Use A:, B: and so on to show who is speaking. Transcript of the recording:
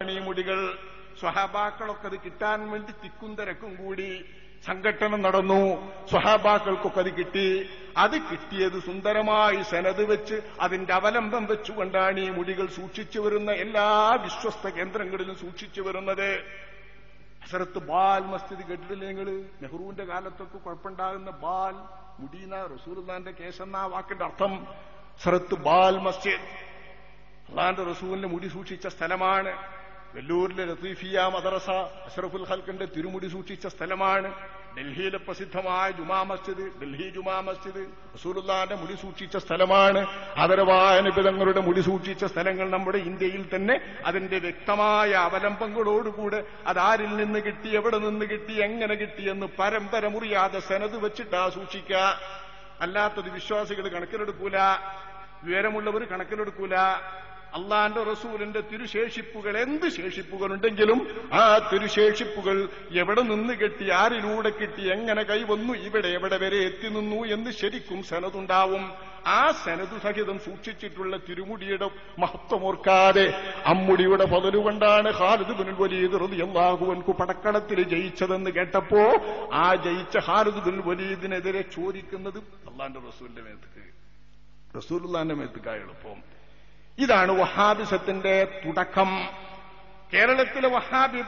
A: ഈ മുടികൾ സ്വഹാബാക്കളൊക്കെ അത് കിട്ടാൻ വേണ്ടി തിക്കും തിരക്കും കൂടി സംഘട്ടനം നടന്നു. സ്വഹാബാക്കൾക്കൊക്കെ അത് കിട്ടി. അത് കിട്ടിയത് സുന്ദരമായി സനത് വെച്ച് അതിന്റെ അവലംബം വെച്ചുകൊണ്ടാണ് ഈ മുടികൾ സൂക്ഷിച്ചു വരുന്ന എല്ലാ വിശ്വസ്ത കേന്ദ്രങ്ങളിലും സൂക്ഷിച്ചു വരുന്നത്. ഹസരത്ത് ബാൽ മസ്ജിദ് കേട്ടിട്ടില്ലേ നിങ്ങൾ? നെഹ്റുവിന്റെ കാലത്തൊക്കെ കുഴപ്പമുണ്ടാകുന്ന ബാൽ മുടീന റസൂലുള്ളാന്റെ കേസെന്ന വാക്കിന്റെ അർത്ഥം. ഹസരത്ത് ബാൽ മസ്ജിദ് അള്ളാന്റെ റസൂലിന്റെ മുടി സൂക്ഷിച്ച സ്ഥലമാണ്. വെല്ലൂരിലെ ലത്തീഫിയ മദ്രസ അഷ്റഫുൽ ഖൽഖിന്റെ തിരുമുടി സൂക്ഷിച്ച സ്ഥലമാണ്. ഡൽഹിയിലെ പ്രസിദ്ധമായ ജുമാ മസ്ജിദ്, ഡൽഹി ജുമാ മസ്ജിദ് റസൂലുള്ളാന്റെ മുടി സൂക്ഷിച്ച സ്ഥലമാണ്. ആദരവായ നബി തങ്ങളുടെ മുടി സൂക്ഷിച്ച സ്ഥലങ്ങൾ നമ്മുടെ ഇന്ത്യയിൽ തന്നെ അതിന്റെ വ്യക്തമായ അവലംബങ്ങളോടുകൂടെ അതാരിൽ നിന്ന് കിട്ടി, എവിടെ നിന്ന് കിട്ടി, എങ്ങനെ കിട്ടിയെന്ന് പരമ്പര മുറിയാതെ സനത് വെച്ചിട്ടാ സൂക്ഷിക്കുക. അല്ലാത്തത് വിശ്വാസികൾ കണക്കിലെടുക്കൂല, വിവരമുള്ളവർ കണക്കിലെടുക്കൂല. അള്ളാന്റെ റസൂലിന്റെ തിരുശേഷിപ്പുകൾ എന്ത് ശേഷിപ്പുകളുണ്ടെങ്കിലും ആ തിരുശേഷിപ്പുകൾ എവിടെ നിന്ന് കിട്ടി, ആരിലൂടെ കിട്ടി, എങ്ങനെ കൈവന്നു, ഇവിടെ എവിടെ വരെ എത്തി നിന്നു എന്ന് ശരിക്കും സനതുണ്ടാവും. ആ സനതു സഹിതം സൂക്ഷിച്ചിട്ടുള്ള തിരുമുടിയുടെ മഹത്വമോർക്കാതെ അമ്മുടിയുടെ പതലുകൊണ്ടാണ് ഖാലിദ് ബിനുൽ വലീദ് റളിയല്ലാഹു അൻഹു പടക്കളത്തിൽ ജയിച്ചതെന്ന് കേട്ടപ്പോ ആ ജയിച്ച ഖാലിദ് ബിനുൽ വലീദിനെതിരെ ചോദിക്കുന്നത് അള്ളാന്റെ റസൂലിന്റെ മേത്തേക്ക്, റസൂലുള്ളാന്റെ മേത്തേക്കായ എളുപ്പം. ഇതാണ് വഹാബിസത്തിന്റെ തുടക്കം. കേരളത്തിലെ വഹാബി